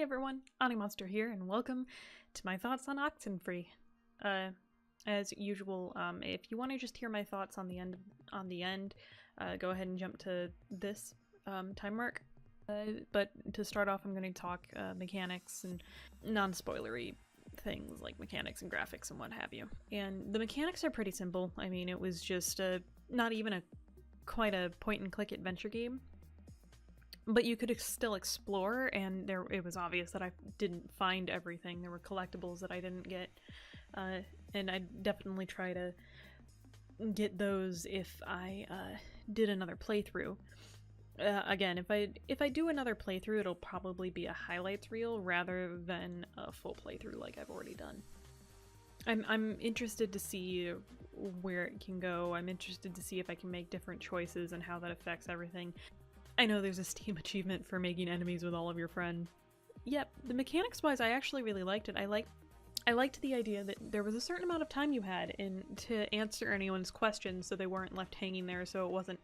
Hey everyone, AniMonster here, and welcome to my thoughts on Oxenfree. As usual, if you want to just hear my thoughts on the end, go ahead and jump to this time mark. But to start off, I'm going to talk mechanics and non-spoilery things like mechanics and graphics and what have you. And the mechanics are pretty simple. I mean, it was just not even quite a point-and-click adventure game. But you could still explore, and it was obvious that I didn't find everything. There were collectibles that I didn't get, and I'd definitely try to get those if I did another playthrough. Again, if I do another playthrough, it'll probably be a highlights reel rather than a full playthrough like I've already done. I'm interested to see where it can go. I'm interested to see if I can make different choices and how that affects everything. I know there's a Steam achievement for making enemies with all of your friends. Yep, the mechanics-wise, I actually really liked it. I liked the idea that there was a certain amount of time you had to answer anyone's questions so they weren't left hanging there, so it wasn't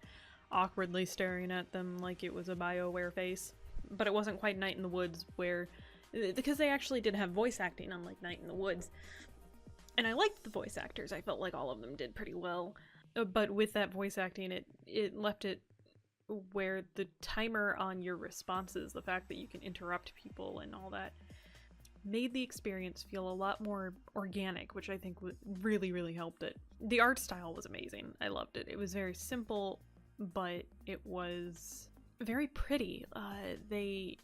awkwardly staring at them like it was a BioWare face. But it wasn't quite Night in the Woods because they actually did have voice acting unlike Night in the Woods. And I liked the voice actors. I felt like all of them did pretty well. But with that voice acting, it left it where the timer on your responses, the fact that you can interrupt people and all that, made the experience feel a lot more organic, which I think really, really helped it. The art style was amazing. I loved it. It was very simple, but it was very pretty. They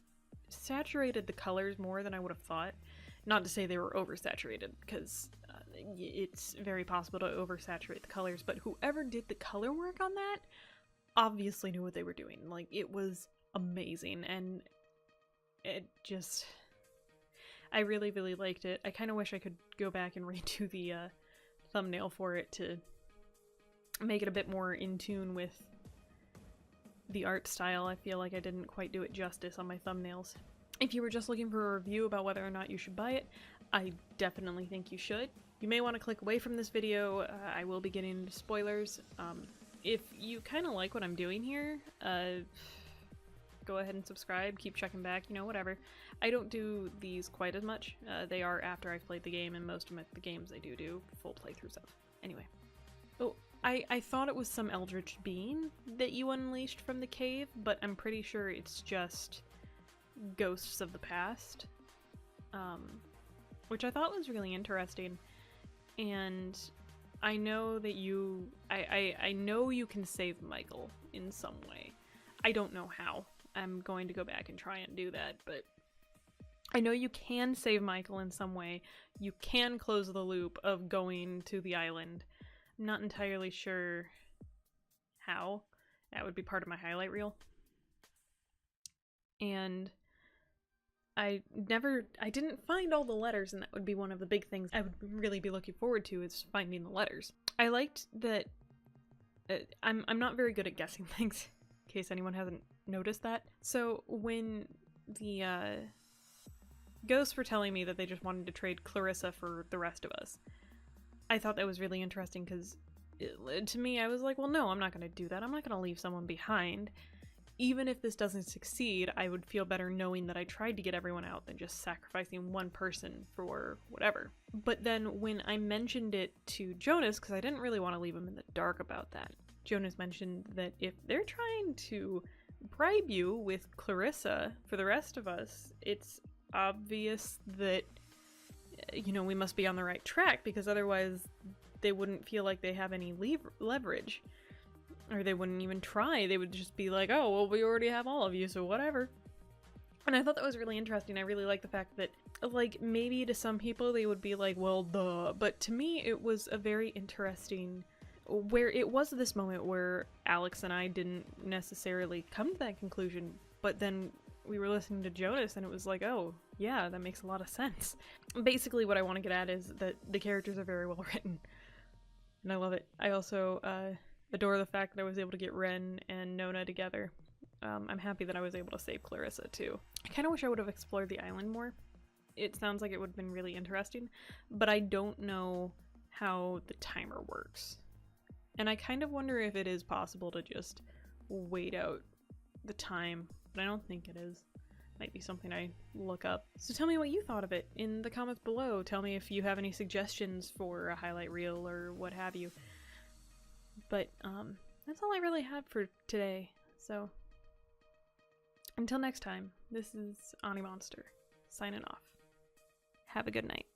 saturated the colors more than I would have thought. Not to say they were oversaturated, because it's very possible to oversaturate the colors, but whoever did the color work on that obviously knew what they were doing. Like, it was amazing, and it just... I really, really liked it. I kind of wish I could go back and redo the thumbnail for it to make it a bit more in tune with the art style. I feel like I didn't quite do it justice on my thumbnails. If you were just looking for a review about whether or not you should buy it, I definitely think you should. You may want to click away from this video. I will be getting into spoilers. If you kind of like what I'm doing here, go ahead and subscribe, keep checking back, you know, whatever. I don't do these quite as much. They are after I've played the game, and most of the games I do full playthroughs of. Anyway. Oh, I thought it was some eldritch being that you unleashed from the cave, but I'm pretty sure it's just ghosts of the past. Which I thought was really interesting. And I know that I know you can save Michael in some way. I don't know how. I'm going to go back and try and do that, but I know you can save Michael in some way. You can close the loop of going to the island. I'm not entirely sure how. That would be part of my highlight reel. And I didn't find all the letters, and that would be one of the big things I would really be looking forward to, is finding the letters. I liked that I'm not very good at guessing things, in case anyone hasn't noticed that. So when the ghosts were telling me that they just wanted to trade Clarissa for the rest of us, I thought that was really interesting, because to me, I was like, well, no, I'm not going to do that. I'm not going to leave someone behind. Even if this doesn't succeed, I would feel better knowing that I tried to get everyone out than just sacrificing one person for whatever. But then when I mentioned it to Jonas, because I didn't really want to leave him in the dark about that, Jonas mentioned that if they're trying to bribe you with Clarissa for the rest of us, it's obvious that, you know, we must be on the right track, because otherwise they wouldn't feel like they have any leverage. Or they wouldn't even try. They would just be like, oh, well, we already have all of you, so whatever. And I thought that was really interesting. I really like the fact that, like, maybe to some people they would be like, well, duh. But to me, it was a very interesting... where it was this moment where Alex and I didn't necessarily come to that conclusion, but then we were listening to Jonas and it was like, oh, yeah, that makes a lot of sense. Basically, what I want to get at is that the characters are very well written. And I love it. I also, adore the fact that I was able to get Ren and Nona together. I'm happy that I was able to save Clarissa too. I kind of wish I would have explored the island more. It sounds like it would have been really interesting, but I don't know how the timer works. And I kind of wonder if it is possible to just wait out the time, but I don't think it is. might be something I look up. So tell me what you thought of it in the comments below. Tell me if you have any suggestions for a highlight reel or what have you. But that's all I really have for today. So until next time, this is AniMonster signing off. Have a good night.